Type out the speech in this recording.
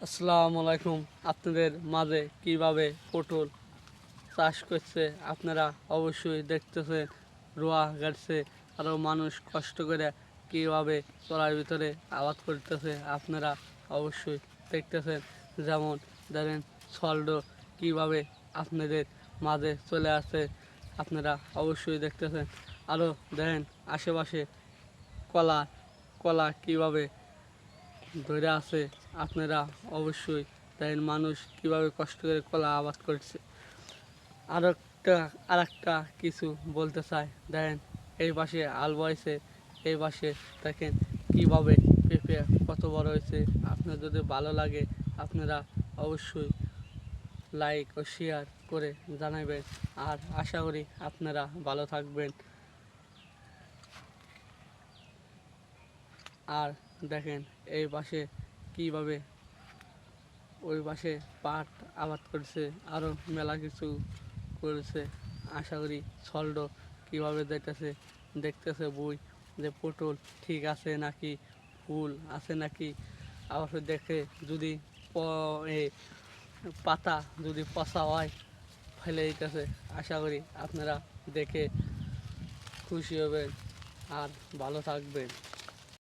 আসসালামু আলাইকুম। আপনাদের মাঝে কিভাবে পটল চাষ করছে আপনারা অবশ্যই দেখতেছেন। রোয়া গাড়ছে, আরও মানুষ কষ্ট করে কিভাবে তলার ভিতরে আবাদ করতেছে আপনারা অবশ্যই দেখতেছেন। যেমন ধরেন সল্ডো কিভাবে আপনাদের মাঝে চলে আসে আপনারা অবশ্যই দেখতেছেন। আরও দেখেন আশেপাশে কলা কলা কিভাবে ধরে আছে আপনারা অবশ্যই দেখেন। মানুষ কিভাবে কষ্ট করে কলা আবাদ করছে। আর একটা কিছু বলতে চাই, দেখেন এই পাশে আল বয়সে, এই পাশে দেখেন কিভাবে পেঁপে কত বড় হয়েছে। আপনার যদি ভালো লাগে আপনারা অবশ্যই লাইক ও শেয়ার করে জানাবেন। আর আশা করি আপনারা ভালো থাকবেন। আর দেখেন এই পাশে কিভাবে ওই পাশে পাট আবাদ করছে, আরও মেলা কিছু করেছে। আশা করি সল্ডো কীভাবে দেখতেছে বই যে পটল ঠিক আছে নাকি, ফুল আছে নাকি। আবার দেখে যদি এ পাতা যদি পচা হয় ফেলে দিতেছে। আশা করি আপনারা দেখে খুশি হবেন আর ভালো থাকবেন।